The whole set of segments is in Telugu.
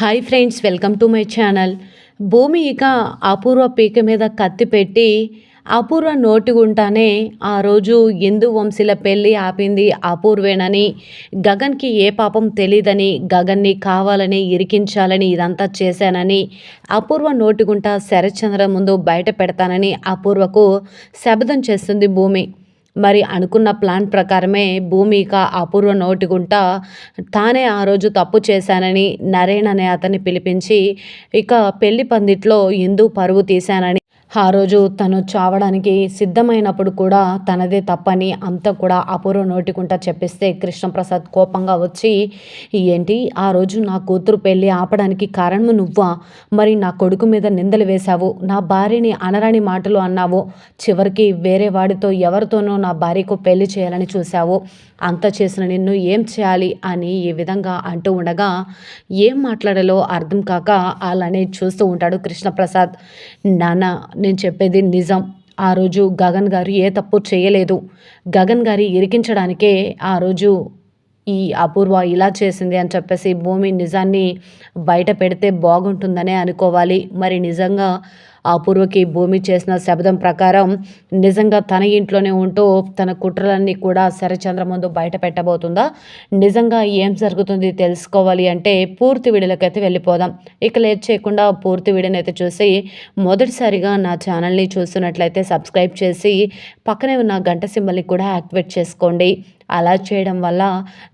Hi friends, welcome to my channel. భూమి ఇక అపూర్వ పీక మీద కత్తి పెట్టి అపూర్వ నోటిగుంటానే ఆ రోజు హిందూ వంశీల పెళ్ళి ఆపింది అపూర్వేనని, గగన్కి ఏ పాపం తెలీదని, గగన్ని కావాలని ఇరికించాలని ఇదంతా చేశానని అపూర్వ నోటిగుంట శరత్చంద్ర ముందు బయట పెడతానని అపూర్వకు శపథం చేస్తుంది భూమి. మరి అనుకున్న ప్లాన్ ప్రకారమే భూమి ఇక అపూర్వ నోటిగుంట తానే ఆ రోజు తప్పు చేశానని నరేన్ అనే అతన్ని పిలిపించి ఇక పెళ్లి పందిట్లో హిందూ పరువు తీశానని, ఆ రోజు తను చావడానికి సిద్ధమైనప్పుడు కూడా తనదే తప్పని అంతా కూడా అపూర్వ నోటికుంట చెప్పిస్తే కృష్ణప్రసాద్ కోపంగా వచ్చి, ఏంటి ఆ రోజు నా కూతురు పెళ్ళి ఆపడానికి కారణం నువ్వా? మరి నా కొడుకు మీద నిందలు వేశావు, నా భార్యని అనరాని మాటలు అన్నావు, చివరికి వేరే వాడితో ఎవరితోనో నా భార్యకు పెళ్లి చేయాలని చూశావు, అంత చేసిన నిన్ను ఏం చేయాలి అని ఈ విధంగా అంటూ ఉండగా ఏం మాట్లాడాలో అర్థం కాక అలానే చూస్తూ ఉంటాడు కృష్ణప్రసాద్. నాన్న, నేను చెప్పేది నిజం. ఆ రోజు గగన్ గారు ఏ తప్పు చేయలేదు. గగన్ గారి ఇరికించడానికే ఆ రోజు ఈ అపూర్వ ఇలా చేసింది అని చెప్పేసి భూమి నిజాన్ని బయట పెడితే బాగుంటుందనే అనుకోవాలి. మరి నిజంగా అపూర్వకి భూమి చేసిన శపథం ప్రకారం నిజంగా తన ఇంట్లోనే ఉంటూ తన కుట్రలన్నీ కూడా శరచంద్ర ముందు బయట పెట్టబోతుందా? నిజంగా ఏం జరుగుతుంది తెలుసుకోవాలి అంటే పూర్తి వీడియోలకైతే వెళ్ళిపోదాం. ఇక లేట్ చేయకుండా పూర్తి వీడియోని అయితే చూసి మొదటిసారిగా నా ఛానల్ని చూస్తున్నట్లయితే సబ్స్క్రైబ్ చేసి పక్కనే ఉన్న గంట సింబల్ని కూడా యాక్టివేట్ చేసుకోండి. అలా చేయడం వల్ల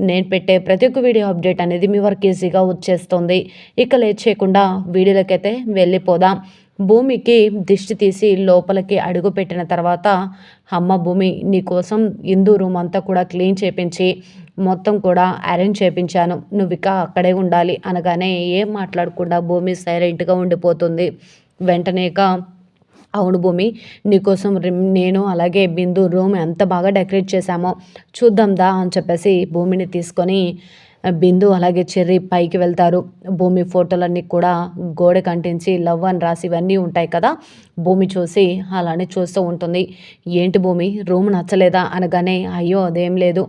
నేను పెట్టే ప్రతి ఒక్క వీడియో అప్డేట్ అనేది మీ వరకు ఈజీగా వచ్చేస్తుంది. ఇక లేట్ చేయకుండా వీడియోలకైతే వెళ్ళిపోదాం. భూమికి దిష్టి తీసి లోపలికి అడుగు పెట్టిన తర్వాత, అమ్మ భూమి, నీకోసం హిందూ రూమ్ అంతా కూడా క్లీన్ చేపించి మొత్తం కూడా అరేంజ్ చేపించాను, నువ్వు ఇక అక్కడే ఉండాలి అనగానే ఏం మాట్లాడకుండా భూమి సైలెంట్గా ఉండిపోతుంది. వెంటనే ఇక, అవును భూమి, నీకోసం నేను అలాగే బిందు రూమ్ ఎంత బాగా డెకరేట్ చేశామో చూద్దాం దా అని చెప్పేసి భూమిని తీసుకొని బిందు అలాగే చెర్రీ పైకి వెళ్తారు. భూమి ఫోటోలన్నీ కూడా గోడకు అంటించి లవ్ అని రాసి ఇవన్నీ ఉంటాయి కదా. భూమి చూసి అలానే చూస్తూ ఉంటుంది. ఏంటి భూమి, రూమ్ నచ్చలేదా అనగానే, అయ్యో అదేం లేదు,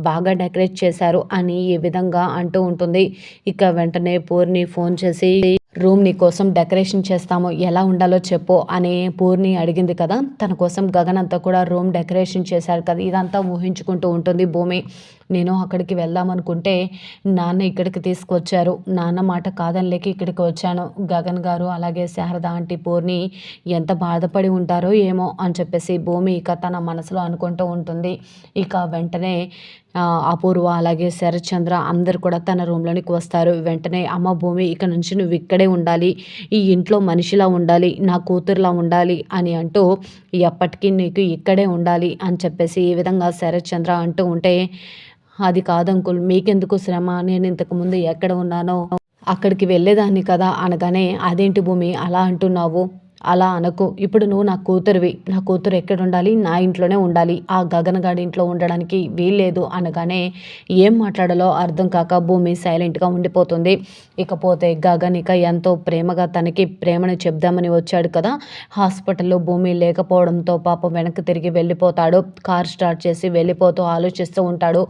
బాగా డెకరేట్ చేశారు అని ఈ విధంగా అంటూ ఉంటుంది. ఇక వెంటనే పూర్ణి ఫోన్ చేసి, రూమ్ నీ కోసం డెకరేషన్ చేస్తాము, ఎలా ఉండాలో చెప్పు అని పూర్ణి అడిగింది కదా. తన కోసం గగన్ అంతా కూడా రూమ్ డెకరేషన్ చేశారు కదా. ఇదంతా ఊహించుకుంటూ ఉంటుంది భూమి. నేను అక్కడికి వెళ్దామనుకుంటే నాన్న ఇక్కడికి తీసుకొచ్చారు, నాన్న మాట కాదనిలేక ఇక్కడికి వచ్చాను. గగన్ గారు అలాగే శారద ఆంటీ పూర్ణి ఎంత బాధపడి ఉంటారో ఏమో అని చెప్పేసి భూమి ఇక తన మనసులో అనుకుంటూ ఉంటుంది. ఇక వెంటనే అపూర్వ అలాగే శరత్చంద్ర అందరు కూడా తన రూమ్లోనికి వస్తారు. వెంటనే, అమ్మ భూమి, ఇక నుంచి నువ్వు ఇక్కడే ఉండాలి, ఈ ఇంట్లో మనిషిలా ఉండాలి, నా కూతురులా ఉండాలి అని అంటూ ఎప్పటికీ నీకు ఇక్కడే ఉండాలి అని చెప్పేసి ఈ విధంగా శరత్చంద్ర అంటూ ఉంటే, అది కాదంకుల్, మీకెందుకు శ్రమ, నేను ఇంతకుముందు ఎక్కడ ఉన్నానో అక్కడికి వెళ్ళేదాన్ని కదా అనగానే, అదేంటి భూమి అలా అంటున్నావు, అలా అనకు, ఇప్పుడు నువ్వు నా కూతురువి, నా కూతురు ఎక్కడ ఉండాలి, నా ఇంట్లోనే ఉండాలి, ఆ గగన్ గాడి ఇంట్లో ఉండడానికి వీల్లేదు అనగానే ఏం మాట్లాడాలో అర్థం కాక భూమి సైలెంట్గా ఉండిపోతుంది. ఇకపోతే గగన్ ఇక ఎంతో ప్రేమగా తనకి ప్రేమను చెప్దామని వచ్చాడు కదా. హాస్పిటల్లో భూమి లేకపోవడంతో పాపం వెనక్కి తిరిగి వెళ్ళిపోతాడు. కార్ స్టార్ట్ చేసి వెళ్ళిపోతూ ఆలోచిస్తూ ఉంటాడు.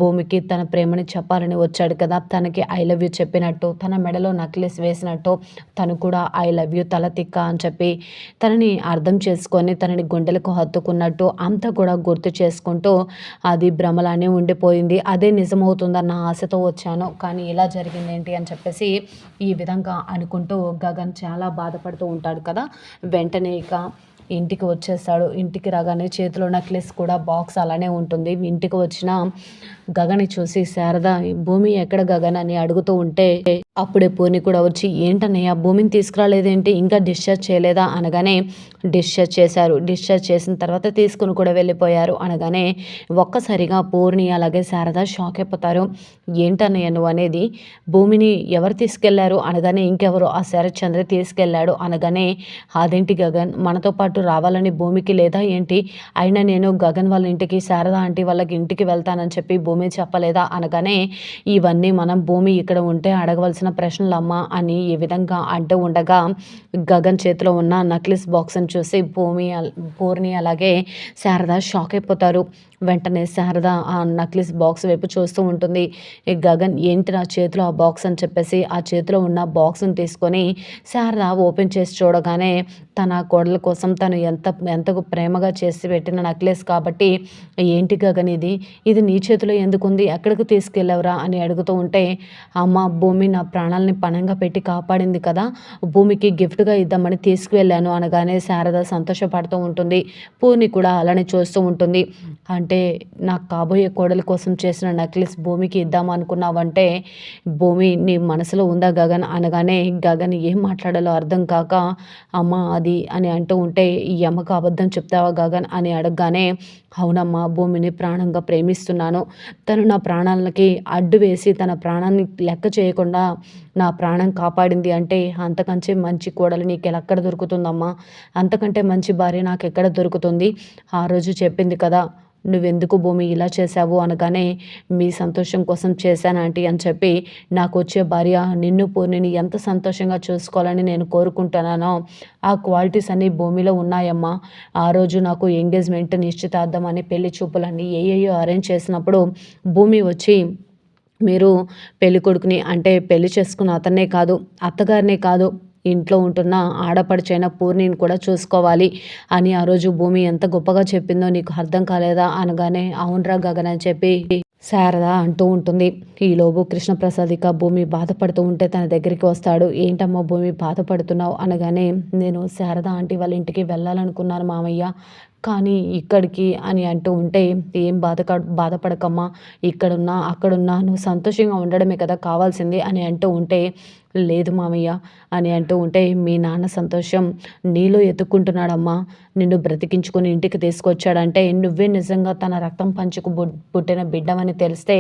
భూమికి తన ప్రేమని చెప్పాలని వచ్చాడు కదా, తనకి ఐ లవ్ యూ చెప్పినట్టు, తన మెడలో నెక్లెస్ వేసినట్టు తను కూడా ఐ లవ్ యూ తల తిక్క అని చెప్పి తనని అర్థం చేసుకొని తనని గుండెలకు హత్తుకున్నట్టు అంతా కూడా గుర్తు చేసుకుంటూ అది భ్రమలానే ఉండిపోయింది. అదే నిజమవుతుందన్న ఆశతో వచ్చాను, కానీ ఇలా జరిగింది ఏంటి అని చెప్పేసి ఈ విధంగా అనుకుంటూ గగన్ చాలా బాధపడుతూ ఉంటాడు కదా. వెంటనే ఇక ఇంటికి వచ్చేస్తాడు. ఇంటికి రాగానే చేతిలో నెక్లెస్ కూడా బాక్స్ అలానే ఉంటుంది. ఇంటికి వచ్చిన గగన్ని చూసి శారద, భూమి ఎక్కడ గగన్ అని అడుగుతూ ఉంటే అప్పుడే పూర్ణి కూడా వచ్చి, ఏంటన్నయ్య భూమిని తీసుకురాలేదేంటి, ఇంకా డిశ్చార్జ్ చేయలేదా అనగానే, డిశ్చార్జ్ చేశారు, డిశ్చార్జ్ చేసిన తర్వాత తీసుకుని కూడా వెళ్ళిపోయారు అనగానే ఒక్కసారిగా పూర్ణి అలాగే శారద షాక్ అయిపోతారు. ఏంటన్నయ్య నువ్వు అనేది, భూమిని ఎవరు తీసుకెళ్లారు అనగానే, ఇంకెవరు, ఆ శరత్చంద్ర తీసుకెళ్లాడు అనగానే, అదేంటి గగన్, మనతో పాటు రావాలని భూమికి లేదా ఏంటి, అయినా నేను గగన్ వాళ్ళ ఇంటికి శారద ఆంటీ వాళ్ళకి ఇంటికి వెళ్తానని చెప్పి భూమి చెప్పలేదా అనగానే, ఇవన్నీ మనం భూమి ఇక్కడ ఉంటే అడగవలసిన ప్రశ్నలమ్మా అని ఈ విధంగా అంటూ ఉండగా గగన్ చేతిలో ఉన్న నక్లెస్ బాక్స్ని చూసి పూర్ణి అలాగే శారద షాక్ అయిపోతారు. వెంటనే శారద ఆ నక్లెస్ బాక్స్ వైపు చూస్తూ ఉంటుంది. ఈ గగన్ ఏంటి నా చేతిలో ఆ బాక్స్ అని చెప్పేసి ఆ చేతిలో ఉన్న బాక్స్‌ని తీసుకొని శారద ఓపెన్ చేసి చూడగానే తన కోడల కోసం తను ఎంతకు ప్రేమగా చేసి పెట్టిన నక్లెస్ కాబట్టి, "ఏంటి గగన్ ఇది? ఇది నీ చేతిలో ఎందుకుంది? ఎక్కడికి తీసుకెళ్ళావురా?" అని అడుగుతూ ఉంటే, "అమ్మ భూమి నా ప్రాణాల్ని పణంగా పెట్టి కాపాడింది కదా! భూమికి గిఫ్ట్‌గా ఇద్దామని తీసుకువెళ్ళాను" అనగానే శారద సంతోషపడుతూ ఉంటుంది. పూర్ణి కూడా అలానే చూస్తూ ఉంటుంది. "అంటే నాకు కాబోయే కోడలి కోసం చేసిన నెక్లెస్ భూమికి ఇద్దాం అనుకున్నావంటే, భూమి నీ మనసులో ఉందా గగన్?" అనగానే గగన్ ఏం మాట్లాడాలో అర్థం కాక, "అమ్మ అది" అని అంటూ ఉంటే, "ఈ అమ్మకు అబద్ధం చెప్తావా గగన్?" అని అడగగానే, "అవునమ్మా భూమిని ప్రాణంగా ప్రేమిస్తున్నాను. తను నా ప్రాణాలకి అడ్డు వేసి తన ప్రాణాన్ని లెక్క చేయకుండా నా ప్రాణం కాపాడింది అంటే అంతకంటే మంచి కోడలు నీకెక్కడ దొరుకుతుందమ్మా? అంతకంటే మంచి భార్య నాకెక్కడ దొరుకుతుంది? ఆ రోజు చెప్పింది కదా! నువ్వెందుకు భూమి ఇలా చేశావు అనగానే, మీ సంతోషం కోసం చేశాను ఆంటీ అని చెప్పి, నాకొచ్చే భార్య నిన్ను పూర్ణిని ఎంత సంతోషంగా చూసుకోవాలని నేను కోరుకుంటున్నానో, ఆ క్వాలిటీస్ అన్నీ భూమిలో ఉన్నాయమ్మా. ఆ రోజు నాకు ఎంగేజ్మెంట్, నిశ్చితార్థం అని పెళ్లి చూపులన్నీ ఏయేయో అరేంజ్ చేసినప్పుడు భూమి వచ్చి, మీరు పెళ్ళికొడుకుని అంటే పెళ్లి చేసుకున్న అతన్నే కాదు, అత్తగారినే కాదు, ఇంట్లో ఉంటున్న ఆడపడుచైన పూర్ణిని కూడా చూసుకోవాలి అని ఆ రోజు భూమి ఎంత గొప్పగా చెప్పిందో నీకు అర్థం కాలేదా? అనగానే, అవునురా గగన్ అని చెప్పి శారద అంటూ ఉంటుంది. ఈలోపు కృష్ణప్రసాద్ ఇక భూమి బాధపడుతూ ఉంటే తన దగ్గరికి వస్తాడు. ఏంటమ్మా భూమి బాధపడుతున్నావు? అనగానే, నేను శారద ఆంటీ వాళ్ళ ఇంటికి వెళ్ళాలనుకున్నాను మామయ్య. కానీ ఇక్కడికి అని అంటూ ఉంటే, ఏం బాధపడకమ్మా, ఇక్కడున్నా అక్కడున్నా నువ్వు సంతోషంగా ఉండడమే కదా కావాల్సింది అని అంటూ ఉంటే, లేదు మామయ్య అని అంటూ ఉంటే, మీ నాన్న సంతోషం నీలో ఎతుక్కుంటున్నాడమ్మా. నిన్ను బ్రతికించుకొని ఇంటికి తీసుకొచ్చాడంటే నువ్వే నిజంగా తన రక్తం పంచుకు పుట్టిన బిడ్డవని తెలిస్తే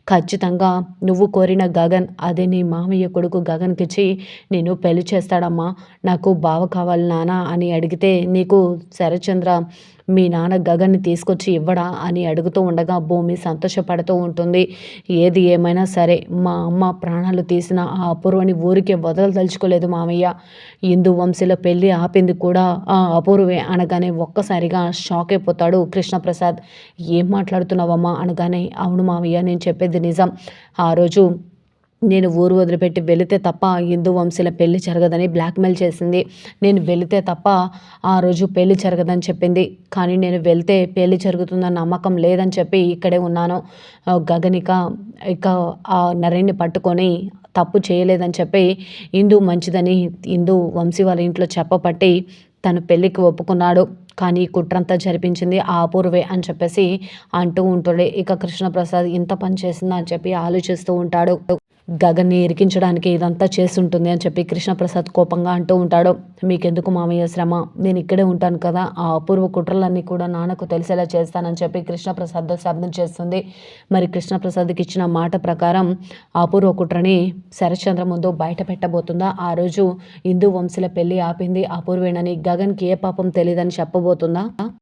ఖచ్చితంగా నువ్వు కోరిన గగన్ అదే నీ మామయ్య కొడుకు గగన్‌కిచ్చి నిన్ను పెళ్లి చేస్తాడమ్మా. నాకు బావ కావాలి నాన్న అని అడిగితే నీకు శరత్చంద్ర మీ నాన్న గగన్‌ని తీసుకొచ్చి ఇవ్వడా అని అడుగుతూ ఉండగా భూమి సంతోషపడుతూ ఉంటుంది. ఏది ఏమైనా సరే మా అమ్మ ప్రాణాలు తీసిన ఆ అపూర్వని ఊరికే వదలదలుచుకోలేదు మామయ్య. హిందూ వంశీల పెళ్లి ఆపింది కూడా ఆ అపూర్వే అనగానే ఒక్కసారిగా షాక్ అయిపోతాడు కృష్ణప్రసాద్. ఏం మాట్లాడుతున్నావమ్మా అనగానే, అవును మామయ్య నేను చెప్పేది నిజం. ఆ రోజు నేను ఊరు వదిలిపెట్టి వెళితే తప్ప హిందూ వంశీల పెళ్లి జరగదని బ్లాక్‌మెయిల్ చేసింది. నేను వెళితే తప్ప ఆ రోజు పెళ్లి జరగదని చెప్పింది. కానీ నేను వెళ్తే పెళ్లి జరుగుతుందన్న నమ్మకం లేదని చెప్పి ఇక్కడే ఉన్నాను. గగన్ ఇక ఆ నరేన్‌ని పట్టుకొని తప్పు చేయలేదని చెప్పి హిందూ మంచిదని హిందూ వంశీ వాళ్ళ ఇంట్లో చెప్పపట్టి తను పెళ్ళికి ఒప్పుకున్నాడు. కానీ ఈ కుట్రంతా జరిపించింది ఆ అపూర్వే అని చెప్పేసి అంటూ ఉంటాడు. ఇక కృష్ణప్రసాద్ ఇంత పని చేసిందా అని చెప్పి ఆలోచిస్తూ ఉంటాడు. గగన్‌ని ఇరికించడానికి ఇదంతా చేసుంటుంది అని చెప్పి కృష్ణప్రసాద్ కోపంగా అంటూ ఉంటాడు. మీకెందుకు మామయ్య శ్రమ? నేను ఇక్కడే ఉంటాను కదా! ఆ అపూర్వ కుట్రలన్నీ కూడా నాన్నకు తెలిసేలా చేస్తానని చెప్పి కృష్ణప్రసాద్‌తో శపథం చేస్తుంది. మరి కృష్ణప్రసాద్‌కి ఇచ్చిన మాట ప్రకారం ఆ అపూర్వ కుట్రని శరత్చంద్ర ముందు బయట పెట్టబోతుందా? ఆ రోజు హిందూ వంశీల పెళ్లి ఆపింది అపూర్వేనని, గగన్‌కి ఏ పాపం తెలీదని చెప్పబోతుందా?